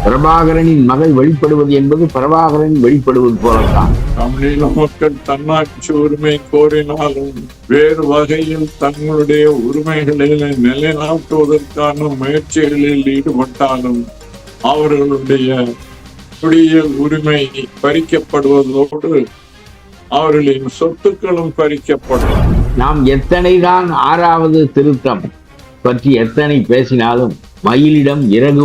பிரபாகரனின் மகள் வெளிப்படுவது என்பது பிரபாகரன் வெளிப்படுவது போலத்தான். தமிழீழ மக்கள் தன்னாட்சி உரிமை கோரினாலும் வேறு வகையில் தங்களுடைய உரிமைகளை நிலைநாட்டுவதற்கான முயற்சிகளில் ஈடுபட்டாலும் அவர்களுடைய குடியியல் உரிமை பறிக்கப்படுவதோடு அவர்களின் சொத்துக்களும் பறிக்கப்படும். நாம் எத்தனைதான் 6வது திருத்தம் பற்றி எத்தனை பேசினாலும் மயிலிடம் இறகு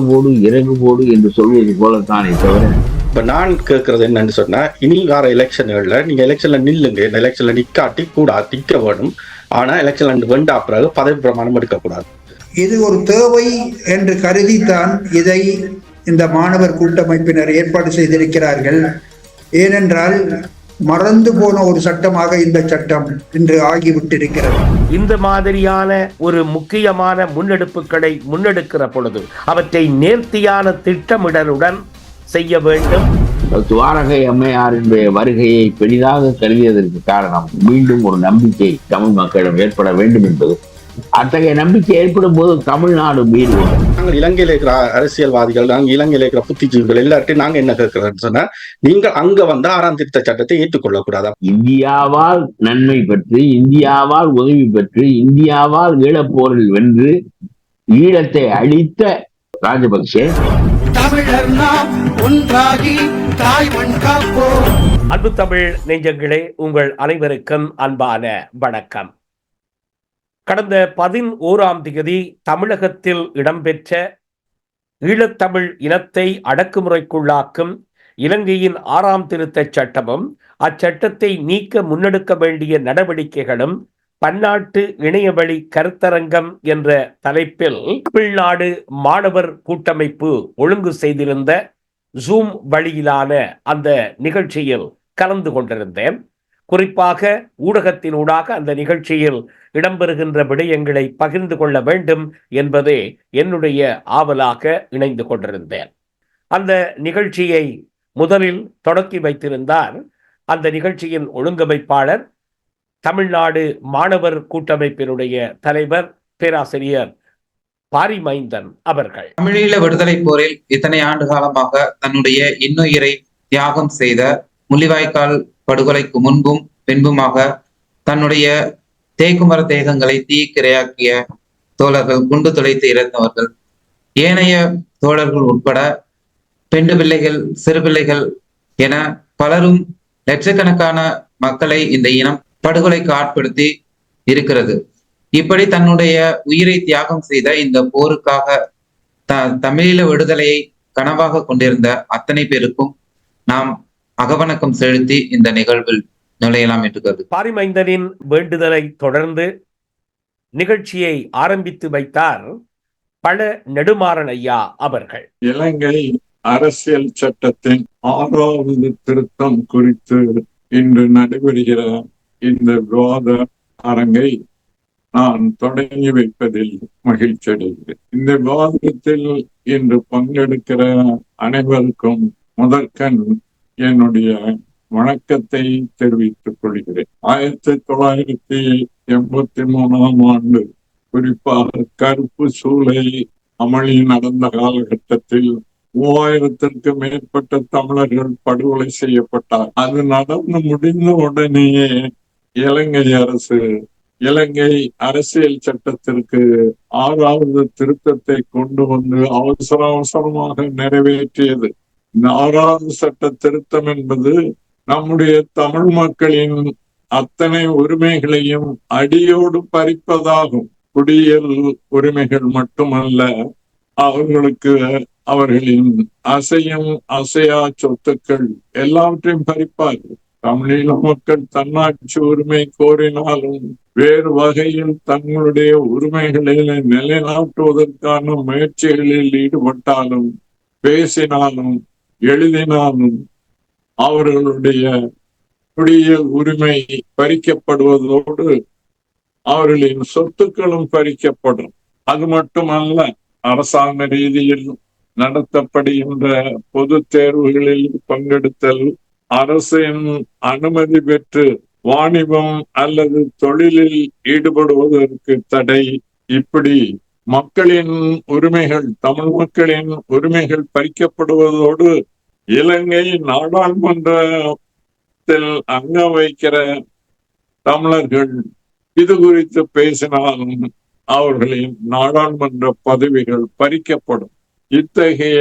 போடு என்று சொல்வது போலத்தானே தவிர, இப்ப நான் கேட்கறது என்னன்னு சொன்னா, இனி வர எலெக்ஷன்கள்ல நீங்க எலெக்ஷன்ல நில்லுங்க, இந்த எலெக்ஷன்ல நிக்காட்டி கூட நிக்க வேணும். ஆனா எலெக்ஷன்ல வெண்டா பிறகு பதவி பிரமாணம் எடுக்கக்கூடாது. இது ஒரு தேவை என்று கருதித்தான் இதை இந்த மாணவர் கூட்டமைப்பினர் ஏற்பாடு செய்திருக்கிறார்கள். ஏனென்றால் மறந்து போன ஒரு சட்டமாக இந்த சட்டம் இன்று ஆகிவிட்டிருக்கிறது. இந்த மாதிரியான ஒரு முக்கியமான முன்னெடுப்புகளை முன்னெடுக்கிற பொழுது அவற்றை நேர்த்தியான திட்டமிடலுடன் செய்ய வேண்டும். துவாரகை அம்மையாரின் வருகையை பெரிதாக கருதியதற்கு காரணம் மீண்டும் ஒரு நம்பிக்கை தமிழ் மக்களிடம் ஏற்பட வேண்டும் என்பது. அத்தகைய நம்பிக்கை ஏற்படும் போது தமிழ்நாடு மீது நாங்கள் இலங்கையில் இருக்கிற அரசியல்வாதிகள், நாங்கள் இலங்கையில் இருக்கிற புத்திஜீவிகள் எல்லார்ட்டையும் நாங்க என்ன கேட்கிறோம்னு சொன்னா, நீங்கள் அங்க வந்து 6ஆம் திருத்த சட்டத்தை ஏற்றுக்கொள்ளக்கூடாதா? இந்தியாவால் நன்மை பெற்று, இந்தியாவால் உதவி பெற்று, இந்தியாவால் ஈழப்போரில் வென்று ஈழத்தை அழித்த ராஜபக்சே அன்பு தமிழ் நெஞ்சங்களே, உங்கள் அனைவருக்கும் அன்பான வணக்கம். கடந்த 11ஆம் தேதி தமிழகத்தில் இடம்பெற்ற ஈழத்தமிழ் இனத்தை அடக்குமுறைக்குள்ளாக்கும் இலங்கையின் 6ஆம் திருத்தச் சட்டமும் அச்சட்டத்தை நீக்க முன்னெடுக்க வேண்டிய நடவடிக்கைகளும் பன்னாட்டு இணையவழி கருத்தரங்கம் என்ற தலைப்பில் தமிழ்நாடு மாணவர் கூட்டமைப்பு ஒழுங்கு செய்திருந்த ஜூம் வழியிலான அந்த நிகழ்ச்சியில் கலந்து கொண்டிருந்தேன். குறிப்பாக ஊடகத்தினூடாக அந்த நிகழ்ச்சியில் இடம்பெறுகின்ற விடயங்களை பகிர்ந்து கொள்ள வேண்டும் என்பதே என்னுடைய ஆவலாக இணைந்து கொண்டிருந்தேன். அந்த நிகழ்ச்சியை முதலில் தொடக்கி வைத்திருந்தார் அந்த நிகழ்ச்சியின் ஒழுங்கமைப்பாளர், தமிழ்நாடு மாணவர் கூட்டமைப்பினுடைய தலைவர் பேராசிரியர் பாரிமைந்தன் அவர்கள். தமிழீழ விடுதலை போரில் இத்தனை ஆண்டு காலமாக தன்னுடைய இன்னுயிரை தியாகம் செய்த, முள்ளிவாய்க்கால் படுகொலைக்கு முன்பும் பின்புமாக தன்னுடைய தேக்குமர தேகங்களை தீக்கிரையாக்கிய தோழர்கள், குண்டு துளைத்து இறந்தவர்கள், ஏனைய தோழர்கள் உட்பட பெண்டு பிள்ளைகள், சிறு பிள்ளைகள் என பலரும் லட்சக்கணக்கான மக்களை இந்த இனம் படுகொலைக்கு ஆட்படுத்தி இருக்கிறது. இப்படி தன்னுடைய உயிரை தியாகம் செய்த இந்த போருக்காக தமிழீழ விடுதலையை கனவாக கொண்டிருந்த அத்தனை பேருக்கும் நாம் அகவணக்கம் செலுத்தி இந்த நிகழ்வில் நுழையலாம் என்று கருது. பாரிமைந்தனின் வேண்டுதலை தொடர்ந்து நிகழ்ச்சியை ஆரம்பித்து வைத்தார் பல நெடுமாறன் ஐயா அவர்கள். இலங்கை அரசியல் சட்டத்தின் 6வது திருத்தம் குறித்து இன்று நடைபெறுகிற இந்த விவாத அரங்கை நான் தொடங்கி வைப்பதில் மகிழ்ச்சி அடைகிறேன். இந்த விவாதத்தில் இன்று பங்கெடுக்கிற அனைவருக்கும் முதற்கண் என்னுடைய வணக்கத்தை தெரிவித்துக் கொள்கிறேன். 1983ஆம் ஆண்டு, குறிப்பாக கருப்பு சூளை அமளி நடந்த காலகட்டத்தில் 3000த்திற்கும் மேற்பட்ட தமிழர்கள் படுகொலை செய்யப்பட்டார். அது நடந்து முடிந்த உடனேயே இலங்கை அரசு இலங்கை அரசியல் சட்டத்திற்கு 6வது திருத்தத்தை கொண்டு வந்து அவசரமாக நிறைவேற்றியது. இந்த 6வது சட்ட திருத்தம் என்பது நம்முடைய தமிழ் மக்களின் அத்தனை உரிமைகளையும் அடியோடு பறிப்பதாகும். குடியியல் உரிமைகள் மட்டுமல்ல, அவர்களுக்கு அவர்களின் அசையும் அசையா சொத்துக்கள் எல்லாவற்றையும் பறிப்பார்கள். தமிழீழ மக்கள் தன்னாட்சி உரிமை கோரினாலும் வேறு வகையில் தங்களுடைய உரிமைகளை நிலைநாட்டுவதற்கான முயற்சிகளில் ஈடுபட்டாலும் பேசினாலும் எழுதினாலும் அவர்களுடைய குடியியல் உரிமை பறிக்கப்படுவதோடு அவர்களின் சொத்துக்களும் பறிக்கப்படும். அது மட்டுமல்ல, அரசாங்க ரீதியில் நடத்தப்படுகின்ற பொது தேர்வுகளில் பங்கெடுத்தல், அரசின் அனுமதி பெற்று வாணிபம் அல்லது தொழிலில் ஈடுபடுவதற்கு தடை, இப்படி மக்களின் உரிமைகள், தமிழ் மக்களின் உரிமைகள் பறிக்கப்படுவதோடு இலங்கை நாடாளுமன்றத்தில் அங்க வைக்கிற தமிழர்கள் இது குறித்து பேசினாலும் அவர்களின் நாடாளுமன்ற பதவிகள் பறிக்கப்படும். இத்தகைய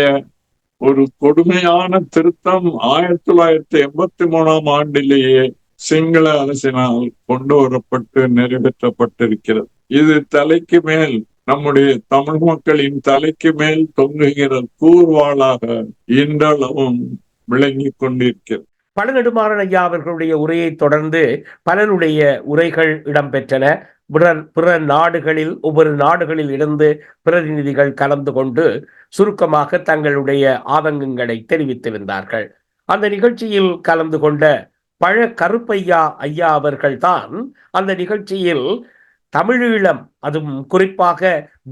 ஒரு கொடுமையான திருத்தம் 1983 ஆண்டிலேயே சிங்கள அரசினால் கொண்டு வரப்பட்டு நிறைவேற்றப்பட்டிருக்கிறது. இது தலைக்கு மேல், நம்முடைய தமிழ் மக்களின் தலைக்கு மேல் தொங்குகிற கூர்வாளாக இன்றளவும் விளங்கி கொண்டிருக்கிறது. பழநெடுமாறன் ஐயா அவர்களுடைய உரையை தொடர்ந்து பலருடைய உரைகள் இடம்பெற்றன. பிற நாடுகளில், ஒவ்வொரு நாடுகளில் இருந்து பிரதிநிதிகள் கலந்து கொண்டு சுருக்கமாக தங்களுடைய ஆதங்கங்களை தெரிவித்திருந்தார்கள். அந்த நிகழ்ச்சியில் கலந்து கொண்ட பழ கருப்பையா ஐயா அவர்கள்தான் அந்த நிகழ்ச்சியில் தமிழீழம், அதுவும் குறிப்பாக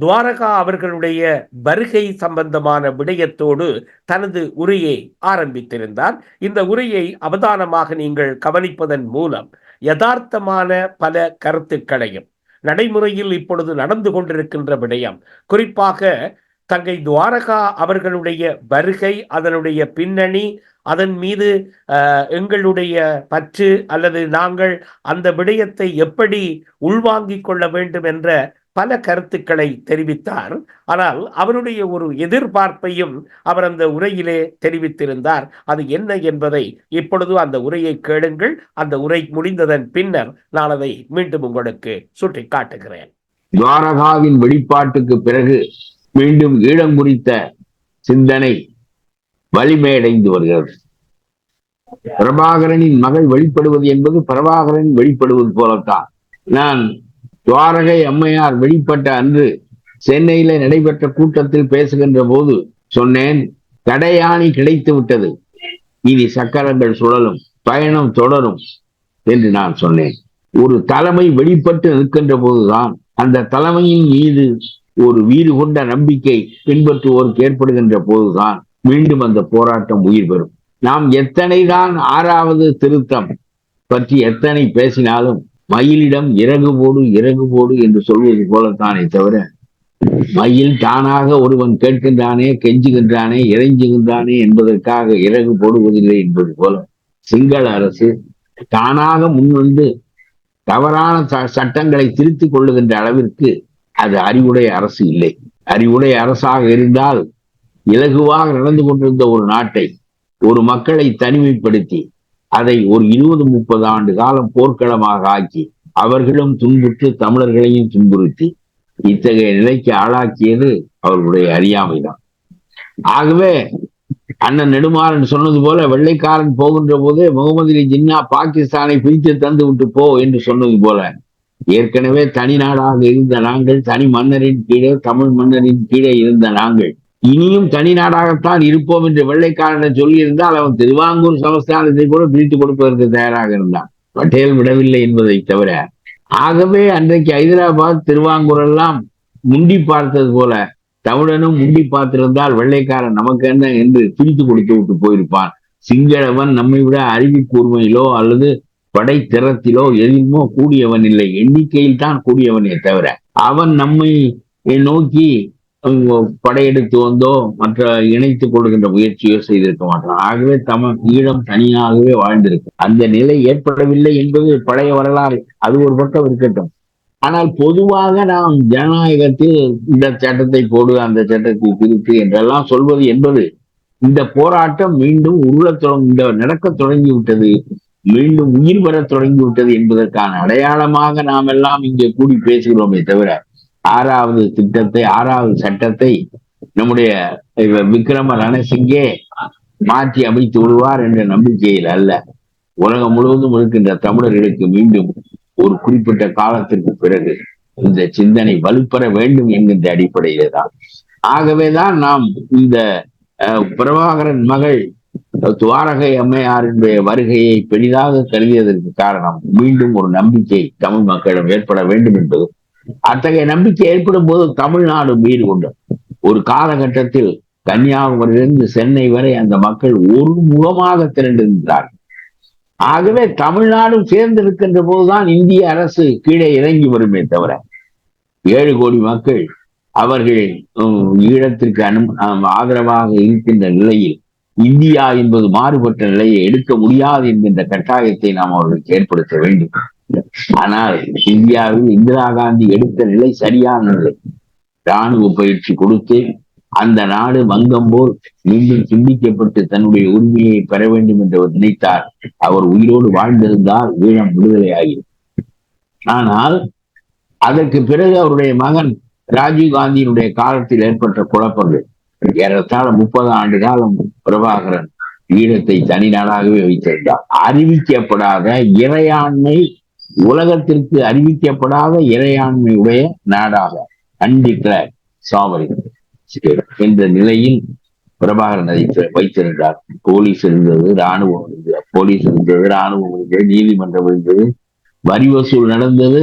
துவாரகா அவர்களுடைய வருகை சம்பந்தமான விடயத்தோடு தனது உரையை ஆரம்பித்திருந்தார். இந்த உரையை அவதானமாக நீங்கள் கவனிப்பதன் மூலம் யதார்த்தமான பல கருத்துக்களையும், நடைமுறையில் இப்பொழுது நடந்து கொண்டிருக்கின்ற விடயம், குறிப்பாக தங்கை துவாரகா அவர்களுடைய வருகை, அதனுடைய பின்னணி, அதன் மீது எங்களுடைய பற்று அல்லது நாங்கள் அந்த விடயத்தை எப்படி உள்வாங்கிக் கொள்ள வேண்டும் என்ற பல கருத்துக்களை தெரிவித்தார். ஆனால் அவருடைய ஒரு எதிர்பார்ப்பையும் அவர் அந்த உரையிலே தெரிவித்திருந்தார். அது என்ன என்பதை இப்பொழுது அந்த உரையை கேளுங்கள். அந்த உரை முடிந்ததன் பின்னர் நான் அதை மீண்டும் உங்களுக்கு சுட்டி காட்டுகிறேன். துவாரகாவின் வெளிப்பாட்டுக்கு பிறகு மீண்டும் ஈழம் குறித்த சிந்தனை வலிமையடைந்து வருகிறது. பிரபாகரனின் மகள் வெளிப்படுவது என்பது பிரபாகரன் வெளிப்படுவது போலத்தான். நான் துவாரகை அம்மையார் வெளிப்பட்ட அன்று சென்னையில நடைபெற்ற கூட்டத்தில் பேசுகின்ற போது சொன்னேன், தடையாணி கிடைத்து விட்டது, இனி சக்கரங்கள் சுழலும், பயணம் தொடரும் என்று நான் சொன்னேன். ஒரு தலைமை வெளிப்பட்டு நிற்கின்ற போதுதான் அந்த தலைமையின் மீது ஒரு வீறு கொண்ட நம்பிக்கை பின்பற்றுவோருக்கு ஏற்படுகின்ற போதுதான் மீண்டும் அந்த போராட்டம் உயிர் பெறும். நாம் எத்தனைதான் 6வது திருத்தம் பற்றி எத்தனை பேசினாலும் மயிலிடம் இறகு போடு இறகு போடு என்று சொல்வது போலத்தானே தவிர, மயில் தானாக ஒருவன் கேட்கின்றானே, கெஞ்சுகின்றானே, இறைஞ்சுகின்றானே என்பதற்காக இறகு போடுவதில்லை என்பது போல சிங்கள அரசு தானாக முன்வந்து தவறான சட்டங்களை திருத்திக் கொள்ளுகின்ற அளவிற்கு அது அறிவுடைய அரசு இல்லை. அறிவுடைய அரசாக இருந்தால் இலகுவாக நடந்து கொண்டிருந்த ஒரு நாட்டை, ஒரு மக்களை தனிமைப்படுத்தி அதை ஒரு 20-30 ஆண்டு காலம் போர்க்களமாக ஆக்கி அவர்களும் துன்புற்று தமிழர்களையும் துன்புறுத்தி இத்தகைய நிலைக்கு ஆளாக்கியது அவர்களுடைய அறியாமைதான். ஆகவே அண்ணன் நெடுமாறன் சொன்னது போல, வெள்ளைக்காரன் போகின்ற போதே முகமது அலி ஜின்னா பாகிஸ்தானை பிரித்து தந்து விட்டு போ என்று சொன்னது போல, ஏற்கனவே தனி நாடாக இருந்த நாங்கள், தனி மன்னரின் கீழே, தமிழ் மன்னரின் கீழே இருந்த நாங்கள் இனியும் தனி நாடாகத்தான் இருப்போம் என்று வெள்ளைக்காரன் சொல்லியிருந்தால் அவன் திருவாங்கூர் சமஸ்தானத்தை கூட பிரித்து கொடுப்பதற்கு தயாராக இருந்தான். பட்டேல் விடவில்லை என்பதை தவிர. ஆகவே அன்றைக்கு ஹைதராபாத், திருவாங்கூர் எல்லாம் முண்டி பார்த்தது போல தமிழனும் முண்டி பார்த்திருந்தால் வெள்ளைக்காரன் நமக்கு என்ன என்று பிரித்து கொடுத்து விட்டு போயிருப்பான். சிங்களவன் நம்மை விட அறிவு கூர்மையிலோ அல்லது படை திறத்திலோ எதிலுமோ கூடியவன் இல்லை, எண்ணிக்கையில் தான் கூடியவனே தவிர அவன் நம்மை நோக்கி படையெடுத்து வந்தோ மற்ற இணைத்துக் கொள்கின்ற முயற்சியோ செய்திருக்க மாட்டான். ஆகவே ஈழம் தனியாகவே வாழ்ந்திருக்கு. அந்த நிலை ஏற்படவில்லை என்பது பழைய வரலாறு, அது ஒரு பக்கம் இருக்கட்டும். ஆனால் பொதுவாக நாம் ஜனநாயகத்தில் இந்த சட்டத்தை போடு, அந்த சட்டத்தை திருத்து என்றெல்லாம் சொல்வது என்பது இந்த போராட்டம் மீண்டும் நடக்க தொடங்கி விட்டது, மீண்டும் உயிர் பெற தொடங்கி விட்டது என்பதற்கான அடையாளமாக நாம் எல்லாம் இங்கே கூடி பேசுகிறோமே தவிர 6வது திட்டத்தை, 6வது சட்டத்தை நம்முடைய விக்ரம ரணசிங்கே மாற்றி அமைத்து விடுவார் என்ற நம்பிக்கையில் அல்ல. உலகம் முழுவதும் இருக்கின்ற தமிழர்களுக்கு மீண்டும் ஒரு குறிப்பிட்ட காலத்திற்கு பிறகு இந்த சிந்தனை வலுப்பெற வேண்டும் என்கின்ற அடிப்படையிலே தான். ஆகவேதான் நாம் இந்த பிரபாகரன் மகள் துவாரகை அம்மையாருடைய வருகையை பெரிதாக கருதியதற்கு காரணம் மீண்டும் ஒரு நம்பிக்கை தமிழ் மக்களிடம் ஏற்பட வேண்டும் என்பது. அத்தகைய நம்பிக்கை ஏற்படும் போது தமிழ்நாடு மீது கொண்டது. ஒரு காலகட்டத்தில் கன்னியாகுமரியிலிருந்து சென்னை வரை அந்த மக்கள் ஒரு முகமாக திரண்டிருந்தார்கள். ஆகவே தமிழ்நாடும் சேர்ந்து இருக்கின்ற போதுதான் இந்திய அரசு கீழே இறங்கி வருமே தவிர 7 கோடி மக்கள் அவர்கள் ஈழத்திற்கு ஆதரவாக இருக்கின்ற நிலையில் இந்தியா என்பது மாறுபட்ட நிலையை எடுக்க முடியாது என்கின்ற கட்டாயத்தை நாம் அவர்களுக்கு ஏற்படுத்த வேண்டும். ஆனால் இந்தியாவில் இந்திரா காந்தி எடுத்த நிலை சரியான நிலை. இராணுவ பயிற்சி கொடுத்து அந்த நாடு வங்கம் போல் மீண்டும் சிந்திக்கப்பட்டு தன்னுடைய உரிமையை பெற வேண்டும் என்று அவர் நினைத்தார். அவர் உயிரோடு வாழ்ந்திருந்தால் ஈழம் விடுதலையாகும். ஆனால் அதற்கு பிறகு அவருடைய மகன் ராஜீவ்காந்தியினுடைய காலத்தில் ஏற்பட்ட குழப்பங்கள், ஏறத்தாழ 30 ஆண்டு காலம் பிரபாகரன் ஈழத்தை தனி நாடாகவே வைத்திருந்தார். அறிவிக்கப்படாத இறையாண்மை, உலகத்திற்கு அறிவிக்கப்படாத இறையாண்மையுடைய நாடாக அன்டிக்ளேர்ட் சாவரின் என்ற நிலையில் பிரபாகரன் அதை வைத்திருந்தார். போலீஸ் இருந்தது, ராணுவம் இருந்தது, போலீஸ் இருந்தது, ராணுவம் இருந்தது, நீதிமன்றம் இருந்தது, வரி வசூல் நடந்தது,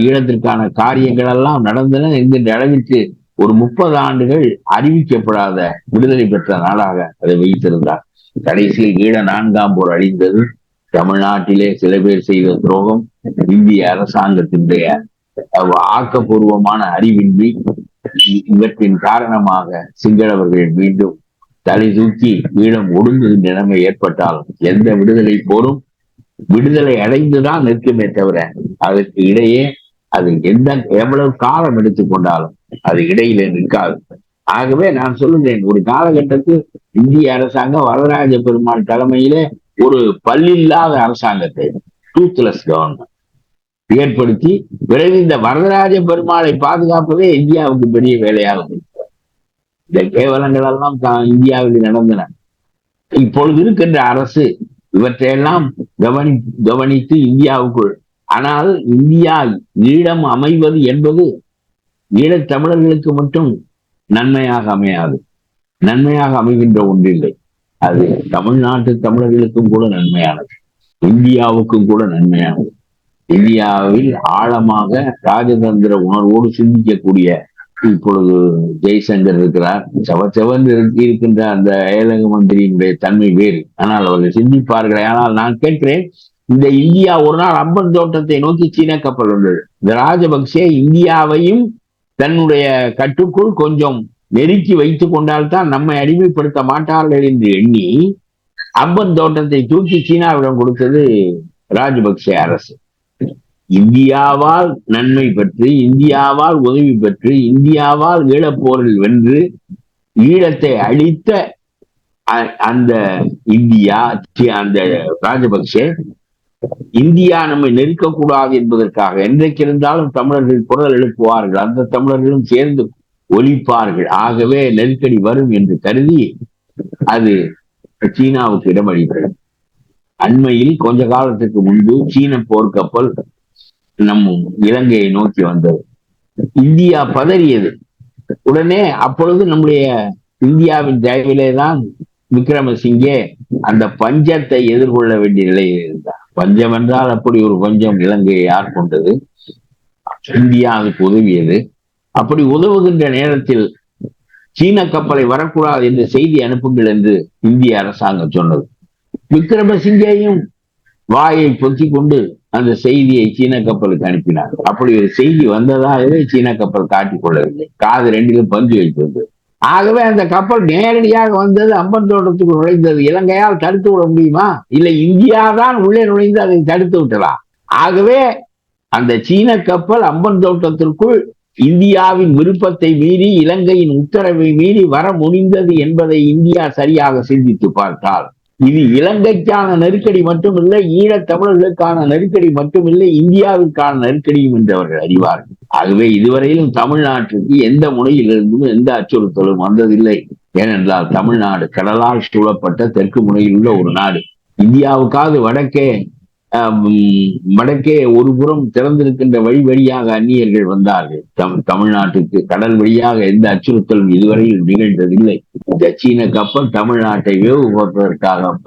ஈழத்திற்கான காரியங்கள் எல்லாம் நடந்தன என்கின்ற அளவிற்கு ஒரு 30 ஆண்டுகள் அறிவிக்கப்படாத விடுதலை பெற்ற நாடாக அதை வைத்திருந்தார். கடைசியில் ஈழ 4ஆம் போர் அழிந்தது. தமிழ்நாட்டிலே சில பேர் செய்த துரோகம், இந்திய அரசாங்கத்தினுடைய ஆக்கப்பூர்வமான அறிவின்றி, இவற்றின் காரணமாக சிங்களவர்கள் மீண்டும் தலை தூக்கி ஈழம் ஒடுங்குகின்ற நிலைமை ஏற்பட்டால் எந்த விடுதலை போரும் விடுதலை அடைந்துதான் நிற்குமே தவிர அதற்கு இடையே அது எவ்வளவு காலம் எடுத்துக்கொண்டாலும் அது இடையிலே நிற்காது. ஆகவே நான் சொல்லுகிறேன், ஒரு காலகட்டத்தில் இந்திய அரசாங்கம் வரதராஜ பெருமாள் தலைமையிலே ஒரு பல்லில்லாத அரசாங்கத்தை, டூத்லெஸ் கவர்மெண்ட் ஏற்படுத்தி பிறகு இந்த வரதராஜ பெருமாளை பாதுகாப்பதே இந்தியாவுக்கு பெரிய வேலையாக இந்த கேவலங்கள் எல்லாம் இந்தியாவில் நடந்தன. இப்பொழுது இருக்கின்ற அரசு இவற்றையெல்லாம் கவனித்து இந்தியாவுக்குள், ஆனால் இந்தியா ஈழம் அமைவது என்பது ஈழத் தமிழர்களுக்கு மட்டும் நன்மையாக அமையாது, நன்மையாக அமைகின்ற ஒன்றில்லை. அது தமிழ்நாட்டு தமிழர்களுக்கும் கூட நன்மையானது, இந்தியாவுக்கும் கூட நன்மையானது. இந்தியாவில் ஆழமாக ராஜதந்திர உணர்வோடு சிந்திக்கக்கூடிய இப்பொழுது ஜெய்சங்கர் இருக்கிறார். செவச்செவன்று இருக்கின்ற அந்த ஏழக மந்திரியினுடைய தன்மை வேறு, ஆனால் அவர்கள் சிந்திப்பார்களே. ஆனால் நான் கேட்கிறேன், இந்த இந்தியா ஒரு நாள் அம்பன் தோட்டத்தை நோக்கி சீன கப்பல் வந்தது. இந்த ராஜபக்சே இந்தியாவையும் தன்னுடைய கட்டுக்குள் கொஞ்சம் நெருக்கி வைத்துக் கொண்டால்தான் நம்மை அடிமைப்படுத்த மாட்டார்கள் என்று எண்ணி அம்பன் தோட்டத்தை தூக்கி சீனாவிடம் கொடுத்தது ராஜபக்சே அரசு. இந்தியாவால் நன்மை பெற்று, இந்தியாவால் உதவி பெற்று, இந்தியாவால் ஈழப்போரில் வென்று ஈழத்தை அழித்த அந்த இந்தியா, அந்த ராஜபக்சே இந்தியா நம்மை நெருக்கக்கூடாது என்பதற்காக என்றைக்கு இருந்தாலும் தமிழர்கள் குரல் எழுப்புவார்கள், அந்த தமிழர்களும் சேர்ந்து ஒலிப்பார்கள். ஆகவே நெருக்கடி வரும் என்று கருதி அது சீனாவுக்கு இடமளித்தது. அண்மையில் கொஞ்ச காலத்துக்கு முன்பு சீன போர்க்கப்பல் நம் இலங்கையை நோக்கி வந்தது. இந்தியா பதறியது. உடனே அப்பொழுது நம்முடைய இந்தியாவின் தயவிலேதான் விக்ரமசிங்கே அந்த பஞ்சத்தை எதிர்கொள்ள வேண்டிய நிலையில் இருந்தார். பஞ்சம் என்றால் அப்படி ஒரு பஞ்சம் இலங்கையை ஆட்கொண்டது. இந்தியாவுக்கு உதவியது. அப்படி உதவுகின்ற நேரத்தில் சீன கப்பலை வரக்கூடாது என்று செய்தி அனுப்புங்கள் என்று இந்திய அரசாங்கம் சொன்னது. விக்ரமசிங்கேயும் வாயை பொத்திக் கொண்டு அந்த செய்தியை சீன கப்பலுக்கு அனுப்பினார். அப்படி ஒரு செய்தி வந்ததாகவே சீன கப்பல் காட்டிக் கொள்ளவில்லை, காது ரெண்டிலும் பஞ்சு வைத்திருந்தது. ஆகவே அந்த கப்பல் நேரடியாக வந்தது, அம்பன் தோட்டத்துக்கு நுழைந்தது. இலங்கையால் தடுத்து விட முடியுமா? இல்லை, இந்தியா தான் உள்ளே நுழைந்து அதை தடுத்து விட்டலாம். ஆகவே அந்த சீன கப்பல் அம்பன் தோட்டத்திற்குள் இந்தியாவின் விருப்பத்தை மீறி, இலங்கையின் உத்தரவை மீறி வர முடிந்தது என்பதை இந்தியா சரியாக சிந்தித்து பார்த்தால் இது இலங்கைக்கான நெருக்கடி மட்டுமில்லை, ஈழத் தமிழர்களுக்கான நெருக்கடி மட்டுமில்லை, இந்தியாவிற்கான நெருக்கடியும் என்று அவர்கள் அறிவார்கள். ஆகவே இதுவரையிலும் தமிழ்நாட்டிற்கு எந்த முனையிலிருந்தும் எந்த அச்சுறுத்தலும் வந்ததில்லை. ஏனென்றால் தமிழ்நாடு கடலால் சூழப்பட்ட தெற்கு முனையில் உள்ள ஒரு நாடு. இந்தியாவுக்காவது வடக்கே ஒரு புறம் திறந்திருக்கின்ற வழியாக அந்நியர்கள் வந்தார்கள். தமிழ்நாட்டுக்கு கடல் வழியாக எந்த அச்சுறுத்தலும் இதுவரையில் நிகழ்ந்ததில்லை. இந்த சீன கப்பல் தமிழ்நாட்டை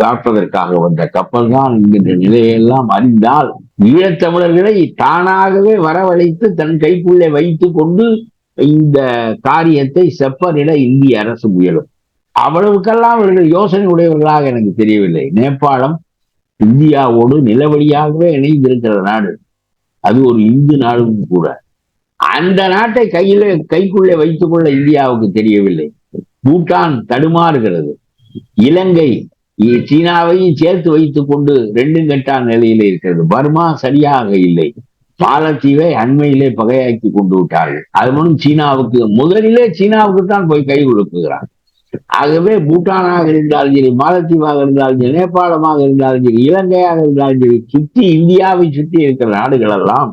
காப்பதற்காக வந்த கப்பல் தான் என்கின்ற நிலையெல்லாம் அறிந்தால் ஈழத்தமிழர்களை தானாகவே வரவழைத்து தன் கைக்குள்ளே வைத்துக் கொண்டு இந்த காரியத்தை செப்பனிட இந்திய அரசு முயலும். அவ்வளவுக்கெல்லாம் அவர்கள் யோசனை உடையவர்களாக எனக்கு தெரியவில்லை. நேபாளம் இந்தியாவோடு நிலவழியாகவே இணைந்திருக்கிற நாடு, அது ஒரு இந்து நாடும் கூட. அந்த நாட்டை கைக்குள்ளே வைத்துக் கொள்ள இந்தியாவுக்கு தெரியவில்லை. பூட்டான் தடுமாறுகிறது. இலங்கை சீனாவையும் சேர்த்து வைத்துக் கொண்டு ரெண்டும் கெட்டான் நிலையில இருக்கிறது. பர்மா சரியாக இல்லை. மாலத்தீவை அண்மையிலே பகையாக்கி கொண்டு விட்டார்கள். அது மூலம் சீனாவுக்கு முதலிலே சீனாவுக்கு தான் போய் கை கொடுக்குகிறார். ஆகவே பூட்டானாக இருந்தாலும் சரி, மாலத்தீவாக இருந்தாலும் சரி, நேபாளமாக இருந்தாலும் சரி, இலங்கையாக இருந்தாலும் சரி, சுற்றி இந்தியாவை சுற்றி இருக்கிற நாடுகள் எல்லாம்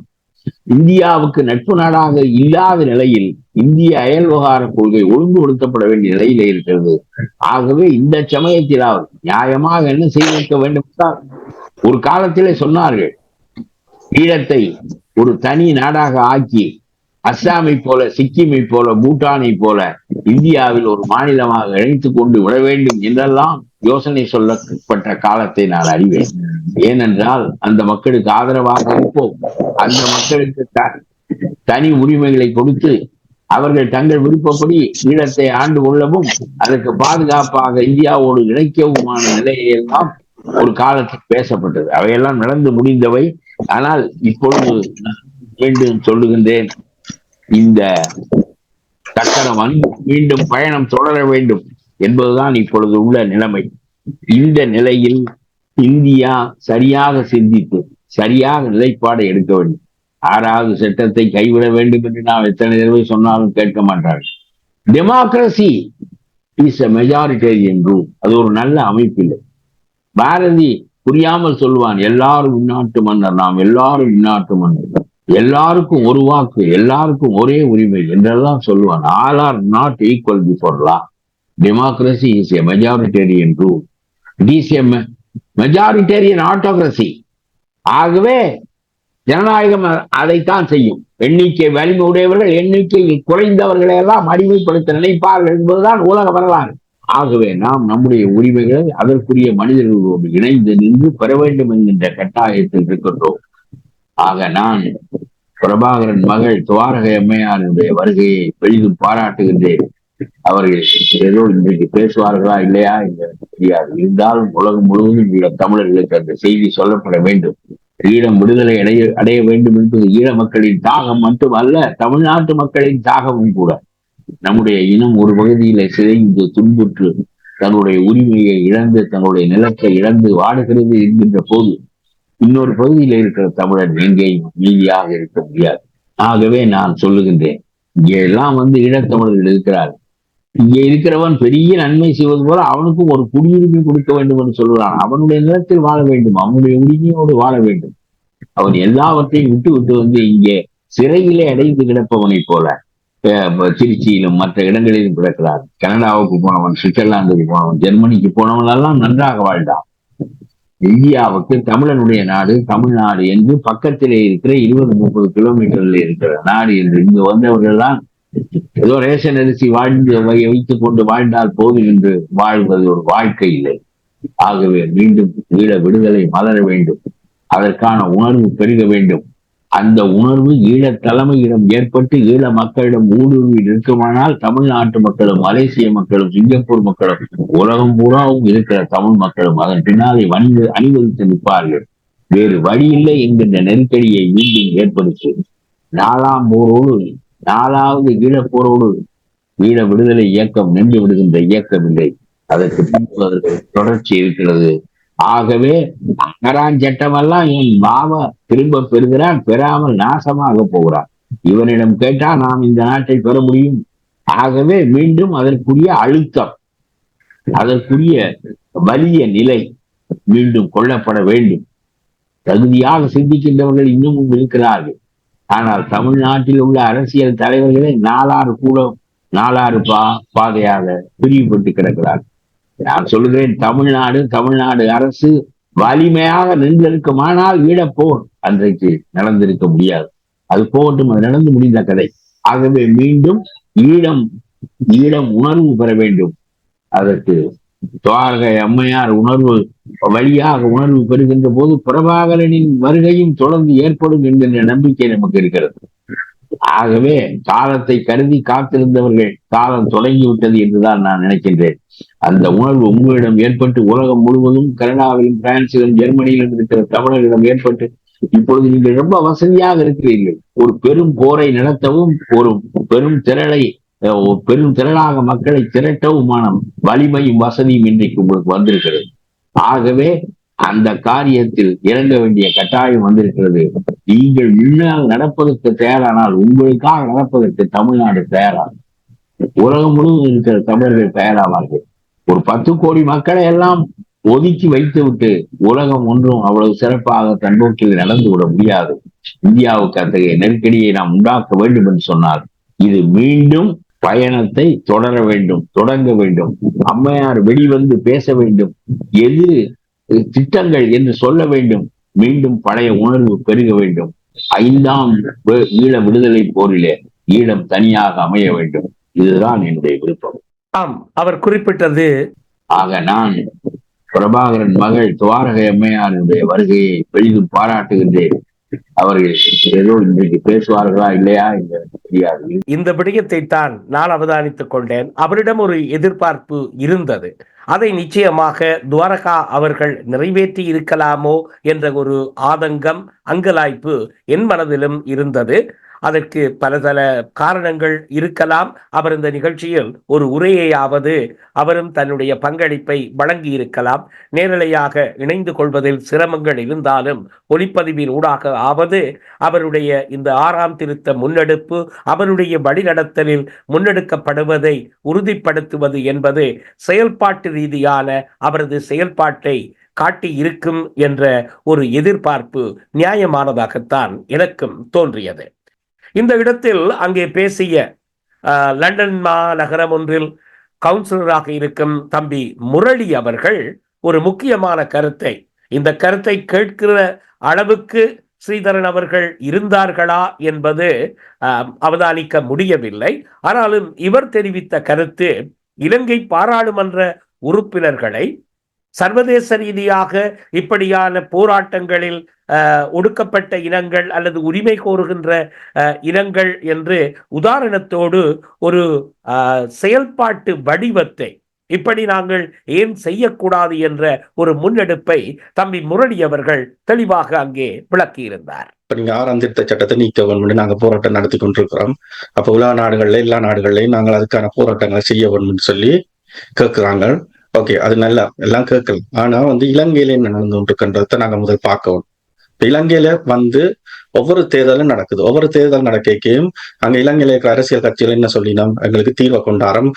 இந்தியாவுக்கு நட்பு நாடாக இல்லாத நிலையில் இந்திய அயல் விவகார கொள்கை ஒழுங்குபடுத்தப்பட வேண்டிய நிலையில இருக்கிறது. ஆகவே இந்த சமயத்தில் அவர் நியாயமாக என்ன செய்திருக்க வேண்டும் என்றால், ஒரு காலத்திலே சொன்னார்கள், ஈழத்தை ஒரு தனி நாடாக ஆக்கி அஸ்ஸாமை போல, சிக்கிமை போல, பூட்டானை போல இந்தியாவில் ஒரு மாநிலமாக இணைத்துக் கொண்டு விட வேண்டும் என்றெல்லாம் யோசனை சொல்லப்பட்ட காலத்தை நான் அறிவேன். ஏனென்றால் அந்த மக்களுக்கு ஆதரவாக இருப்போம். அந்த மக்களுக்கு தனி உரிமைகளை கொடுத்து அவர்கள் தங்கள் விருப்பப்படி ஈழத்தை ஆண்டு கொள்ளவும் அதற்கு பாதுகாப்பாக இந்தியாவோடு இணைக்கவுமான நிலையெல்லாம் ஒரு காலத்தில் பேசப்பட்டது. அவையெல்லாம் நடந்து முடிந்தவை. ஆனால் இப்பொழுது மீண்டும் சொல்லுகின்றேன், இந்த சக்கரம் மீண்டும் பயணம் தொடர வேண்டும் என்பதுதான் இப்பொழுது உள்ள நிலைமை. இந்த நிலையில் இந்தியா சரியாக சிந்தித்து சரியாக நிலைப்பாடை எடுக்க வேண்டும். 6வது சட்டத்தை கைவிட வேண்டும் என்று நாம் எத்தனை தடவை சொன்னாலும் கேட்க மாட்டார்கள். Democracy is a majoritarian rule. அது ஒரு நல்ல அமைப்பு இல்லை. பாரதி புரியாமல் சொல்லுவான், எல்லாரும் உள்நாட்டு மன்னர், நாம் எல்லாரும் உள்நாட்டு மன்னர், எல்லாருக்கும் ஒரு வாக்கு, எல்லாருக்கும் ஒரே உரிமை என்றெல்லாம் சொல்லுவான். All are not equal before law. Democracy is a majoritarian rule. It is a majoritarian autocracy. ஆகவே ஜனநாயகம் அதைத்தான் செய்யும். எண்ணிக்கை வலிமை உடையவர்கள் எண்ணிக்கை குறைந்தவர்களை எல்லாம் அடிமைப்படுத்த நினைப்பார்கள் என்பதுதான் உலக வரலாறு. ஆகவே நாம் நம்முடைய உரிமைகளை அதற்குரிய மனிதர்களோடு இணைந்து நின்று பெற வேண்டும் என்கின்ற கட்டாயத்தில் இருக்கின்றோம். ஆக நான் பிரபாகரன் மகள் துவாரகை அம்மையாருடைய வருகையை பெரிதும் பாராட்டுகின்றேன். அவர்கள் ஏதோ இன்றைக்கு பேசுவார்களா இல்லையா என்று தெரியாது. இருந்தாலும் உலகம் முழுவதும் உள்ள தமிழர்களுக்கு அந்த செய்தி சொல்லப்பட வேண்டும். ஈழம் விடுதலை அடைய வேண்டும் என்பது ஈழ மக்களின் தாகம் மட்டுமல்ல, தமிழ்நாட்டு மக்களின் தாகமும் கூட. நம்முடைய இனம் ஒரு பகுதியில சிதைந்து துன்புற்று தன்னுடைய உரிமையை இழந்து தன்னுடைய நிலத்தை இழந்து வாடுகிறது என்கின்ற போது இன்னொரு பகுதியில் இருக்கிற தமிழன் எங்கேயும் நீதியாக இருக்க முடியாது. ஆகவே நான் சொல்லுகின்றேன், இங்கே எல்லாம் ஈழத்தமிழர்கள் இருக்கிறார். இங்கே இருக்கிறவன் பெரிய நன்மை செய்வது போல அவனுக்கும் ஒரு குடியுரிமை கொடுக்க வேண்டும் என்று சொல்கிறான். அவனுடைய நிலத்தில் வாழ வேண்டும், அவனுடைய உரிமையோடு வாழ வேண்டும். அவன் எல்லாவற்றையும் விட்டு இங்கே சிறையிலே அடைந்து கிடப்பவனை போல திருச்சியிலும் மற்ற இடங்களிலும் கிடக்கிறார். கனடாவுக்கு போனவன், சுவிட்சர்லாந்துக்கு போனவன், ஜெர்மனிக்கு போனவன் எல்லாம் நன்றாக வாழ்ந்தான். இந்தியாவுக்கு தமிழனுடைய நாடு தமிழ்நாடு என்று பக்கத்திலே இருக்கிற 20-30 கிலோமீட்டர்ல இருக்கிற நாடு என்று இங்கு வந்தவர்கள் தான் ஏதோ ரேஷன் அரிசி வைத்துக் கொண்டு வாழ்ந்தால் போதும் என்று வாழ்வது ஒரு வாழ்க்கை இல்லை. ஆகவே மீண்டும் ஈழ விடுதலை மலர வேண்டும். அதற்கான உணர்வு பெருக வேண்டும். அந்த உணர்வு ஈழ தலைமையிடம் ஏற்பட்டு ஈழ மக்களிடம் ஊடுருவி நிற்குமானால் தமிழ்நாட்டு மக்களும், மலேசிய மக்களும், சிங்கப்பூர் மக்களும், உலகம் பூராவும் இருக்கிற தமிழ் மக்களும் அதன் பின்னாலே அணிவகுத்து நிற்பார்கள். வேறு வழி இல்லை என்கின்ற நெருக்கடியை மீண்டும் ஏற்படுத்தி 4ஆம் போரோடு 4வது ஈழப்போரோடு ஈழ விடுதலை இயக்கம் நின்று விடுகின்ற இயக்கம் இல்லை. அதற்கு பின்பு தொடர்ச்சி இருக்கிறது. ஆகவே அங்கரான் சட்டமெல்லாம் என் பாவ திரும்ப பெறுகிறான், பெறாமல் நாசமாக போகிறான். இவனிடம் கேட்டா நாம் இந்த நாட்டை பெற முடியும். ஆகவே மீண்டும் அதற்குரிய அழுத்தம், அதற்குரிய வலிய நிலை மீண்டும் கொள்ளப்பட வேண்டும். தகுதியாக சிந்திக்கின்றவர்கள் இன்னமும் இருக்கிறார்கள். ஆனால் தமிழ்நாட்டில் உள்ள அரசியல் தலைவர்களே நாலாறு பாதையாக பிரிவுபட்டு கிடக்கிறார்கள். நான் சொல்லுகிறேன், தமிழ்நாடு அரசு வலிமையாக நின்றிருக்குமானால் ஈழப்போர் அன்றைக்கு நடந்திருக்க முடியாது. அது போகட்டும், அது நடந்து முடிந்த கதை. ஆகவே மீண்டும் ஈழம் உணர்வு பெற வேண்டும். அதற்கு துவாரகை அம்மையார் வழியாக உணர்வு பெறுகின்ற போது பிரபாகரனின் வருகையும் தொடர்ந்து ஏற்படும் என்கின்ற நம்பிக்கை நமக்கு இருக்கிறது. ஆகவே காலத்தை கருதி காத்திருந்தவர்கள் காலம் தொடங்கிவிட்டது என்றுதான் நான் நினைக்கின்றேன். அந்த உணர்வு உங்களிடம் ஏற்பட்டு உலகம் முழுவதும் கனடாவிலும், பிரான்சிலும், ஜெர்மனியிலும் இருக்கிற தமிழர்களிடம் ஏற்பட்டு இப்பொழுது நீங்கள் ரொம்ப வசதியாக இருக்கிறீர்கள். ஒரு பெரும் போரை நடத்தவும், ஒரு பெரும் திரளாக மக்களை திரட்டவுமான வலிமையும் வசதியும் இன்றைக்கு உங்களுக்கு வந்திருக்கிறது. ஆகவே அந்த காரியத்தில் இறங்க வேண்டிய கட்டாயம் வந்திருக்கிறது. நீங்கள் முன்னால் நடப்பதற்கு தயாரானால் உங்களுக்காக நடப்பதற்கு தமிழ்நாடு தயாரா, உலகம் முழுவதும் இருக்கிற தமிழர்கள் தயாராவார்கள். ஒரு 10 கோடி மக்களை எல்லாம் ஒதுக்கி வைத்து விட்டு உலகம் ஒன்றும் அவ்வளவு சிறப்பாக தன்னோக்கில் நடந்து விட முடியாது. இந்தியாவுக்கு அத்தகைய நெருக்கடியை நாம் உண்டாக்க வேண்டும் என்று சொன்னால் இது மீண்டும் பயணத்தை தொடங்க வேண்டும். அம்மையார் வெளிவந்து பேச வேண்டும், எது திட்டங்கள் என்று சொல்ல வேண்டும். மீண்டும் பழைய உணர்வு பெருக வேண்டும். 5ஆம் ஈழ விடுதலை போரிலே ஈழம் தனியாக அமைய வேண்டும். இதுதான் என்னுடைய விருப்பம். ஆம், அவர் குறிப்பிட்டது. ஆக நான் பிரபாகரன் மகள் துவாரகை அம்மையாருடைய வருகையை பெரிதும் பாராட்டுகின்றேன். அவர்கள் ஏதோ இன்றைக்கு பேசுவார்களா இல்லையா என்று தெரியாது. இந்த விடயத்தை தான் நான் அவதானித்துக் கொண்டேன். அவரிடம் ஒரு எதிர்பார்ப்பு இருந்தது. அதை நிச்சயமாக துவாரகா அவர்கள் நிறைவேற்றி இருக்கலாமோ என்ற ஒரு ஆதங்கம், அங்கலாய்ப்பு என் மனதிலும் இருந்தது. அதற்கு பல காரணங்கள் இருக்கலாம். அவர் இந்த நிகழ்ச்சியில் ஒரு உரையையாவது அவரும் தன்னுடைய பங்களிப்பை வழங்கி இருக்கலாம். நேரலையாக இணைந்து கொள்வதில் சிரமங்கள் இருந்தாலும் ஒளிப்பதிவின் ஊடாக ஆவது அவருடைய இந்த 6ஆம் திருத்த முன்னெடுப்பு அவருடைய வழிநடத்தலில் முன்னெடுக்கப்படுவதை உறுதிப்படுத்துவது என்பது செயல்பாட்டு ரீதியான அவரது செயல்பாட்டை காட்டி இருக்கும் என்ற ஒரு எதிர்பார்ப்பு நியாயமானதாகத்தான் எனக்கும் தோன்றியது. இந்த இடத்தில் அங்கே பேசிய லண்டன் மாநகரம் ஒன்றில் கவுன்சிலராக இருக்கும் தம்பி முரளி அவர்கள் ஒரு முக்கியமான கருத்தை, இந்த கருத்தை கேட்கிற அளவுக்கு ஸ்ரீதரன் அவர்கள் இருந்தார்களா என்பது அவதானிக்க முடியவில்லை. ஆனாலும் இவர் தெரிவித்த கருத்து, இலங்கை பாராளுமன்ற உறுப்பினர்களை சர்வதேச ரீதியாக இப்படியான போராட்டங்களில் ஒடுக்கப்பட்ட இனங்கள் அல்லது உரிமை கோருகின்ற இனங்கள் என்று உதாரணத்தோடு ஒரு செயல்பாட்டு வடிவத்தை இப்படி நாங்கள் ஏன் செய்யக்கூடாது என்ற ஒரு முன்னெடுப்பை தம்பி முரளி அவர்கள் தெளிவாக அங்கே விளக்கியிருந்தார். இப்ப நீங்க 6ஆம் திருத்த சட்டத்தை நீக்க வேண்டும் நாங்க போராட்டம் நடத்தி கொண்டிருக்கிறோம். அப்ப உலக நாடுகள்ல எல்லா நாடுகள்லயும் நாங்கள் அதுக்கான போராட்டங்களை செய்ய வேண்டும் சொல்லி கேட்கிறாங்க. ஓகே, அது நல்லா எல்லாம் கேட்கலாம். ஆனா இலங்கையில என்ன நடந்து கொண்டிருக்கின்றத நாங்க முதல் பார்க்கணும். இலங்கையில ஒவ்வொரு தேர்தலும் நடக்குது. ஒவ்வொரு தேர்தல் நடக்கையும் அங்க இலங்கையில இருக்கிற அரசியல் கட்சிகள் என்ன சொல்லினோம், எங்களுக்கு தீர்வை கொண்டாரம்,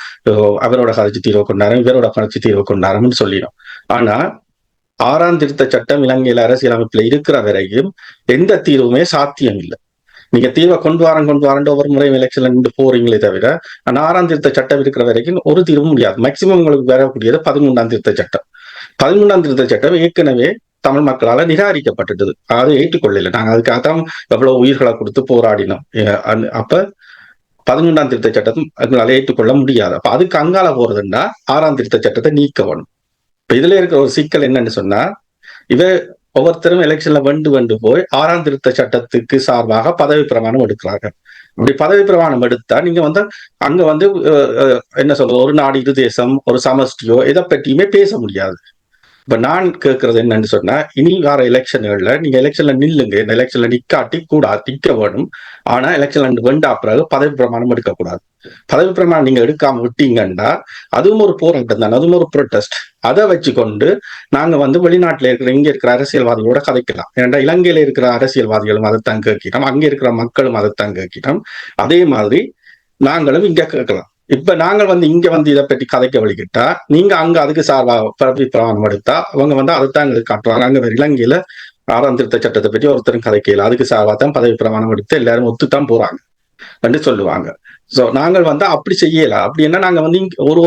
அவரோட கட்சி தீர்வை கொண்டாரம், இவரோட கட்சி தீர்வை கொண்டாரம்னு சொல்லினோம். ஆனா 6ஆம் திருத்த சட்டம் இலங்கையில அரசியலமைப்புல இருக்கிற வரைக்கும் எந்த தீர்வுமே சாத்தியம் இல்லை. நீங்க தீர்வை கொண்டு வரேன் ஒவ்வொரு முறையும் எலெக்ஷன்ல நின்று போறீங்களே தவிர 6ஆம் திருத்த சட்டம் இருக்கிற வரைக்கும் ஒரு தீர்வும் முடியாது. மேக்சிமம் உங்களுக்கு வரக்கூடியது 13ஆம் திருத்த சட்டம். 13ஆம் திருத்த சட்டம் ஏற்கனவே தமிழ் மக்களால நிராகரிக்கப்பட்டது. அதை ஏற்றுக்கொள்ளல. நாங்க அதுக்காகத்தான் எவ்வளவு உயிர்களை கொடுத்து போராடினோம். அப்ப 13ஆம் திருத்த சட்டத்தை எங்களால ஏற்றுக்கொள்ள முடியாது. அப்ப அதுக்கு அங்கால போறதுன்னா 6ஆம் திருத்த சட்டத்தை நீக்க வேணும். இப்ப இதுல இருக்கிற ஒரு சிக்கல் என்னன்னு சொன்னா, ஒவ்வொருத்தரும் எலெக்ஷன்ல வெண்டு போய் 6ஆம் திருத்த சட்டத்துக்கு சார்பாக பதவி பிரமாணம் எடுக்கிறாங்க. அப்படி பதவி பிரமாணம் எடுத்தா நீங்க அங்க என்ன சொல்றது, ஒரு நாடு இரு தேசம், ஒரு சமஷ்டியோ எதை பற்றியுமே பேச முடியாது. இப்ப நான் கேட்கறது என்னன்னு சொன்னா, இனி வர எலெக்ஷன்கள்ல நீங்க எலெக்ஷன்ல நில்லுங்க. இந்த எலெக்ஷன்ல நிக்காட்டி நிக்க வேணும். ஆனா எலெக்ஷன்ல வெண்டா பிறகு பதவி பிரமாணம் எடுக்கக்கூடாது. பதவி பிரமாணம் நீங்க எடுக்காம விட்டீங்கன்னா அதுவும் ஒரு போராட்டம் தான், அதுவும் ஒரு ப்ரொட்டஸ்ட். அதை வச்சுக்கொண்டு நாங்க வெளிநாட்டுல இங்க இருக்கிற அரசியல்வாதிகளோட கதைக்கலாம். ஏன்னா இலங்கையில இருக்கிற அரசியல்வாதிகளும் அதைத்தான் கேட்கிறோம், அங்க இருக்கிற மக்களும் அதைத்தான் கேட்கிறோம். அதே மாதிரி நாங்களும் இங்க கேட்கலாம். இப்ப நாங்கள் இங்க இதை பற்றி கதைக்க வழிகிட்டா நீங்க அங்க அதுக்கு சார்பா பதவி பிரமாணம் எடுத்தா அவங்க அதைத்தான் எங்களுக்கு காட்டுவாங்க. அங்க இலங்கையில 6ஆம் திருத்த சட்டத்தை பற்றி ஒருத்தரும் கதைக்கல, அதுக்கு சார்பா தான் பதவி பிரமாணம் எடுத்து எல்லாரும் ஒத்துத்தான் போறாங்க என்று சொல்லுவாங்க. சோ நாங்கள் அப்படி செய்யல. அப்படி என்ன நாங்க ஒரு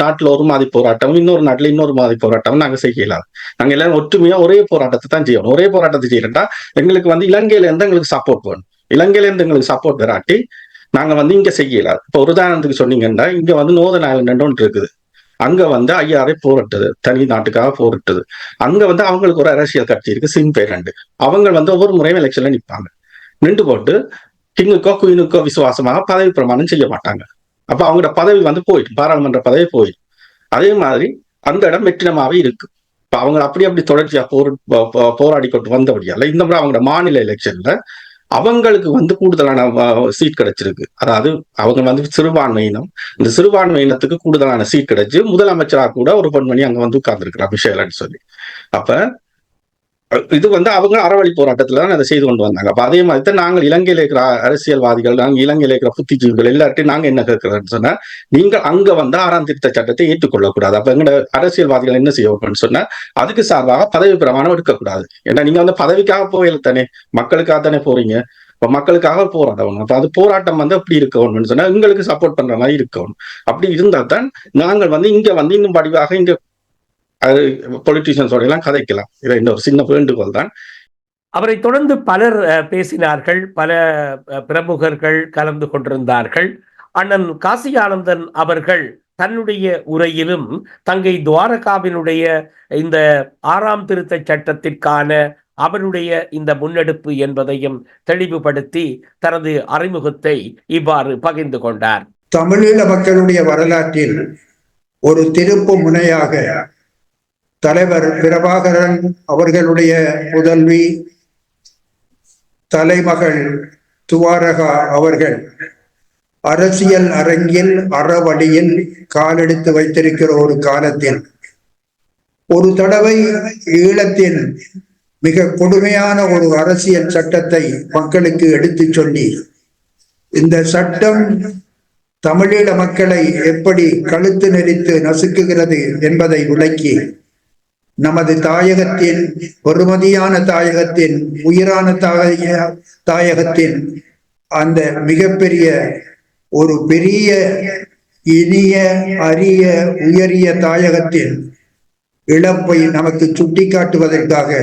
நாட்டுல ஒரு மாதிரி போராட்டம், இன்னொரு நாட்டுல இன்னொரு மாதிரி போராட்டம் நாங்க செய்யலாம். நாங்க எல்லாரும் ஒற்றுமையா ஒரே போராட்டத்தை தான் செய்யணும். ஒரே போராட்டத்தை செய்யறா எங்களுக்கு இலங்கையில இருந்து எங்களுக்கு சப்போர்ட் வேணும். இலங்கையில இருந்து எங்களுக்கு சப்போர்ட் வராட்டி நாங்க இங்க செய்யலாம். இப்ப ஒரு உதாரணத்துக்கு சொன்னீங்கன்னா, இங்க நோர்தன் ஐலண்ட் ஒன்று இருக்குது. அங்க ஐயாரை போராட்டது, தனி நாட்டுக்காக போராட்டது. அங்க அவங்களுக்கு ஒரு அரசியல் கட்சி இருக்கு, சிம்பேரண்டு. அவங்க ஒவ்வொரு முறையும் எலெக்ஷன்ல நிற்பாங்க. நின்று போட்டு கிங்குக்கோ குயினுக்கோ விசுவாசமாக பதவி பிரமாணம் செய்ய மாட்டாங்க. அப்ப அவங்களோட பதவி போயிட்டு, பாராளுமன்ற பதவி போயிட்டு. அதே மாதிரி அந்த இடம் வெற்றிடமாவே இருக்கு. இப்ப அவங்க அப்படி தொடர்ச்சியா போராடி கொண்டு வந்தபடியால இந்த முறை அவங்களோட மாநில எலெக்ஷன்ல அவங்களுக்கு கூடுதலான சீட் கிடைச்சிருக்கு. அதாவது அவங்க சிறுபான்மையினம், இந்த சிறுபான்மையினத்துக்கு கூடுதலான சீட் கிடைச்சு முதலமைச்சராக கூட ஒரு பெண்மணி அங்க உட்கார்ந்து இருக்கிறார் மிஷேல்னு சொல்லி. அப்ப இது அவங்க அறவழி போராட்டத்துல தான் அதை செய்து கொண்டு வந்தாங்க. அப்ப அதே மாதிரி தான் நாங்கள் இலங்கையில இருக்கிற அரசியல்வாதிகள், நாங்கள் இலங்கையில இருக்கிற புத்திஜீவிகள் எல்லார்ட்டையும் நாங்க என்ன கேட்கிறோம்னு சொன்னா, நீங்கள் அங்க 6ஆம் திருத்த சட்டத்தை ஏற்றுக்கொள்ளக்கூடாது. அப்ப எங்க அரசியல்வாதிகள் என்ன செய்யணும்னு சொன்னா, அதுக்கு சார்பாக பதவி பிரமாணம் எடுக்கக்கூடாது. ஏன்னா நீங்க பதவிக்காக போகல தானே, மக்களுக்காக தானே போறீங்க. இப்ப மக்களுக்காக போராடணும். அப்ப அது போராட்டம் அப்படி இருக்கணும்னு சொன்னா எங்களுக்கு சப்போர்ட் பண்ற மாதிரி இருக்கணும். அப்படி இருந்தா தான் நாங்கள் இங்க இன்னும் வடிவாக இங்க பொலிட்டீஷியன்ஸோட எல்லாம் கதைக்கலாம். இதை இந்த ஒரு சின்ன வேண்டுகோள் தான். அவரை தொடர்ந்து பலர் பேசினார்கள், பல பிரமுகர்கள் கலந்து கொண்டிருந்தார்கள். அண்ணன் காசி ஆனந்தன் அவர்கள் தன்னுடைய உரையிலும் தங்கை துவாரகாவினுடைய இந்த 6ஆம் திருத்த சட்டத்திற்கான அவருடைய இந்த முன்னெடுப்பு என்பதையும் தெளிவுபடுத்தி தனது அறிமுகத்தை இவ்வாறு பகிர்ந்து கொண்டார். தமிழீழ மக்களுடைய வரலாற்றில் ஒரு திருப்பு முனையாக தலைவர் பிரபாகரன் அவர்களுடைய புதல்வி தலைமகள் துவாரகா அவர்கள் அரசியல் அரங்கில் அறவழியில் காலெடுத்து வைத்திருக்கிற ஒரு காலத்தில் ஒரு தடவை ஈழத்தின் மிக கொடுமையான ஒரு அரசியல் சட்டத்தை மக்களுக்கு எடுத்து சொல்லி, இந்த சட்டம் தமிழீழ மக்களை எப்படி கழுத்து நெரித்து நசுக்குகிறது என்பதை விளக்கி, நமது தாயகத்தின் பெருமதியான தாயகத்தின் உயிரான தாயகத்தின் அந்த மிகப்பெரிய ஒரு பெரிய இனிய அரிய உயரிய தாயகத்தின் இழப்பை நமக்கு சுட்டிக்காட்டுவதற்காக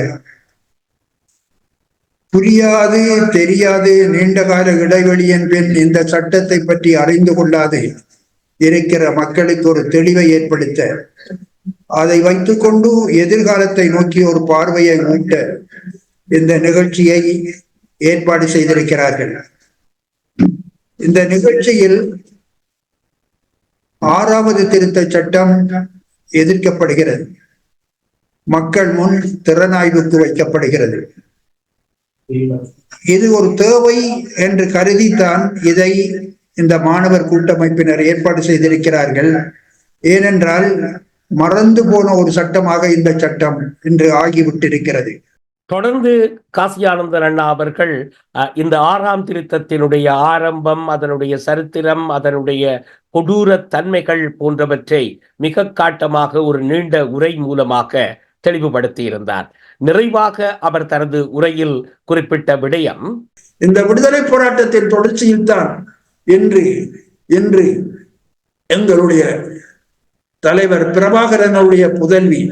புரியாது தெரியாது நீண்டகால இடைவெளியின் பின் இந்த சட்டத்தை பற்றி அறிந்து கொள்ளாது இருக்கிற மக்களுக்கு ஒரு தெளிவை ஏற்படுத்த, அதை வைத்துக்கொண்டு எதிர்காலத்தை நோக்கி ஒரு பார்வையை ஊட்ட இந்த நிகழ்ச்சியை ஏற்பாடு செய்திருக்கிறார்கள். இந்த நிகழ்ச்சியில் 6வது திருத்த சட்டம் எதிர்க்கப்படுகிறது, மக்கள் முன் திறனாய்வுக்கு வைக்கப்படுகிறது. இது ஒரு தேவை என்று கருதித்தான் இதை இந்த மாணவர் கூட்டமைப்பினர் ஏற்பாடு செய்திருக்கிறார்கள். ஏனென்றால் மறந்து போன ஒரு சட்டமாக இந்த சட்டம் இன்று ஆகிவிட்டிருக்கிறது. தொடர்ந்து காசி ஆனந்தன் அண்ணா அவர்கள் இந்த 6ஆம் திருத்தத்தினுடைய ஆரம்பம், அதனுடைய சரித்திரம், அதனுடைய கொடூர தன்மைகள் போன்றவற்றை மிக காட்டமாக ஒரு நீண்ட உரை மூலமாக தெளிவுபடுத்தி இருந்தார். நிறைவாக அவர் தனது உரையில் குறிப்பிட்ட விடயம், இந்த விடுதலை போராட்டத்தின் தொடர்ச்சியில் தான் இன்று எங்களுடைய தலைவர் பிரபாகரனுடைய புதல்வி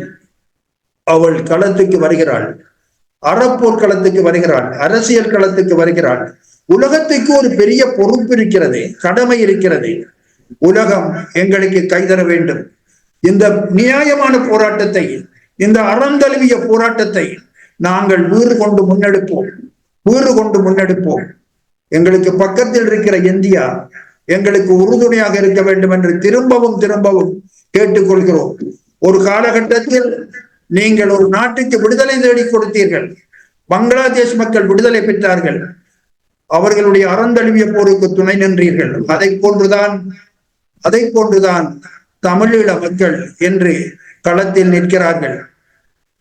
அவள் களத்துக்கு வருகிறாள், அறப்போர் களத்துக்கு வருகிறாள், அரசியல் களத்துக்கு வருகிறாள். உலகத்துக்கு ஒரு பெரிய பொறுப்பு இருக்கிறது, கடமை இருக்கிறது. உலகம் எங்களுக்கு கைதர வேண்டும். இந்த நியாயமான போராட்டத்தை, இந்த அறந்தழுவிய போராட்டத்தை நாங்கள் வீறு கொண்டு முன்னெடுப்போம். எங்களுக்கு பக்கத்தில் இருக்கிற இந்தியா எங்களுக்கு உறுதுணையாக இருக்க வேண்டும் என்று திரும்பவும் கேட்டுக்கொள்கிறோம். ஒரு காலகட்டத்தில் நீங்கள் ஒரு நாட்டுக்கு விடுதலை தேடி கொடுத்தீர்கள், பங்களாதேஷ் மக்கள் விடுதலை பெற்றார்கள், அவர்களுடைய அறந்தழுவிய போருக்கு துணை நின்றீர்கள். அதை போன்றுதான் தமிழீழ மக்கள் என்று களத்தில் நிற்கிறார்கள்.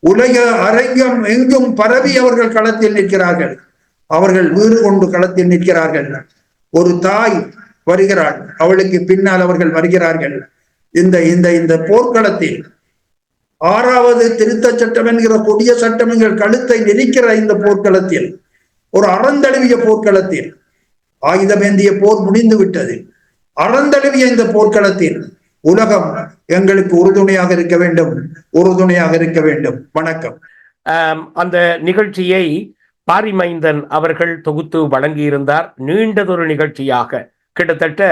உலக அரங்கம் எங்கும் பரவி அவர்கள் களத்தில் நிற்கிறார்கள். அவர்கள் வீறு கொண்டு களத்தில் நிற்கிறார்கள். ஒரு தாய் வருகிறாள், அவளுக்கு பின்னால் அவர்கள் வருகிறார்கள். இந்த போர்க்களத்தில் 6வது திருத்த சட்டம் என்கிற கொடிய சட்டம் என்கிற கழுத்தை நெரிக்கிற இந்த போர்க்களத்தில், ஒரு அறந்தழுவிய போர்க்களத்தில், ஆயுதமேந்திய போர் முடிந்து விட்டது. அறந்தழுவிய இந்த போர்க்களத்தில் உலகம் எங்களுக்கு உறுதுணையாக இருக்க வேண்டும். வணக்கம். அந்த நிகழ்ச்சியை பாரிமைந்தன் அவர்கள் தொகுத்து வழங்கியிருந்தார். நீண்டதொரு நிகழ்ச்சியாக கிட்டத்தட்ட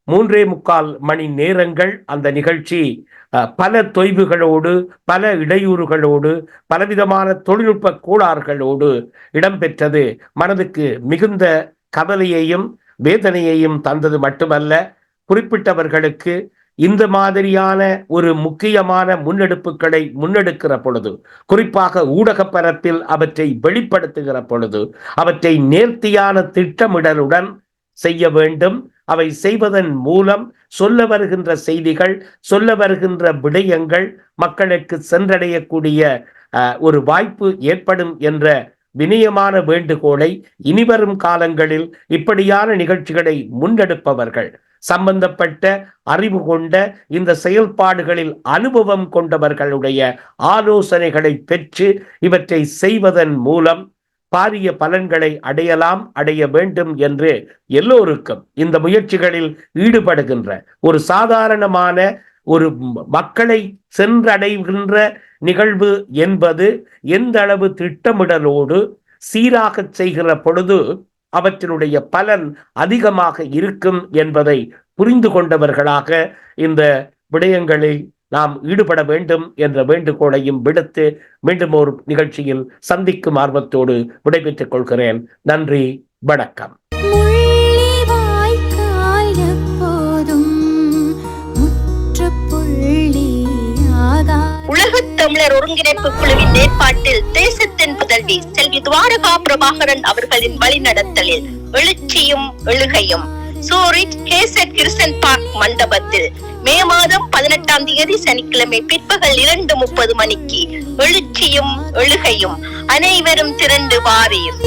3.25 மணி நேரங்கள் அந்த நிகழ்ச்சி பல தொய்வுகளோடு, பல இடையூறுகளோடு, பலவிதமான தொழில்நுட்ப கோளாறுகளோடு இடம்பெற்றது. மனதுக்கு மிகுந்த கவலையையும் வேதனையையும் தந்தது மட்டுமல்ல, குறிப்பிட்டவர்களுக்கு இந்த மாதிரியான ஒரு முக்கியமான முன்னெடுப்புகளை முன்னெடுக்கிற பொழுது, குறிப்பாக ஊடக பரப்பில் அவற்றை வெளிப்படுத்துகிற பொழுது, அவற்றை நேர்த்தியான திட்டமிடலுடன் செய்ய வேண்டும். அவை செய்வதன் மூலம் சொல்ல வருகின்ற செய்திகள், சொல்ல வருகின்ற விடயங்கள் மக்களுக்கு சென்றடையக்கூடிய ஒரு வாய்ப்பு ஏற்படும் என்ற வினயமான வேண்டுகோளை இனிவரும் காலங்களில் இப்படியான நிகழ்ச்சிகளை முன்னெடுப்பவர்கள், சம்பந்தப்பட்ட அறிவு கொண்ட இந்த செயல்பாடுகளில் அனுபவம் கொண்டவர்களுடைய ஆலோசனைகளை பெற்று இவற்றை செய்வதன் மூலம் பாரிய பலன்களை அடைய வேண்டும் என்று எல்லோருக்கும் இந்த முயற்சிகளில் ஈடுபடுகின்ற ஒரு சாதாரணமான ஒரு மக்களை சென்றடைகின்ற நிகழ்வு என்பது எந்த அளவு திட்டமிடலோடு சீராக செய்கிற பொழுது அவற்றினுடைய பலன் அதிகமாக இருக்கும் என்பதை புரிந்து கொண்டவர்களாக இந்த விடயங்களில் நாம் ஈடுபட வேண்டும் என்ற வேண்டுகோளையும் விடுத்து மீண்டும் ஒரு நிகழ்ச்சியில் சந்திக்கும் ஆர்வத்தோடு விடைபெற்றுக் கொள்கிறேன். நன்றி, வணக்கம். உலகத் தமிழர் ஒருங்கிணைப்பு குழுவின் ஏற்பாட்டில் தேசத்தின் புதல்வி செல்வி துவாரகா பிரபாகரன் அவர்களின் வழிநடத்தலில் எழுச்சியும் எழுகையும் சூரிச் கேசட் கிருஷ்ணன் பார்க் மண்டபத்தில் மே மாதம் 18ஆம் தேதி சனிக்கிழமை பிற்பகல் 2:30 மணிக்கு எழுச்சியும் எழுகையும் அனைவரும் திரண்டு வாரீர்.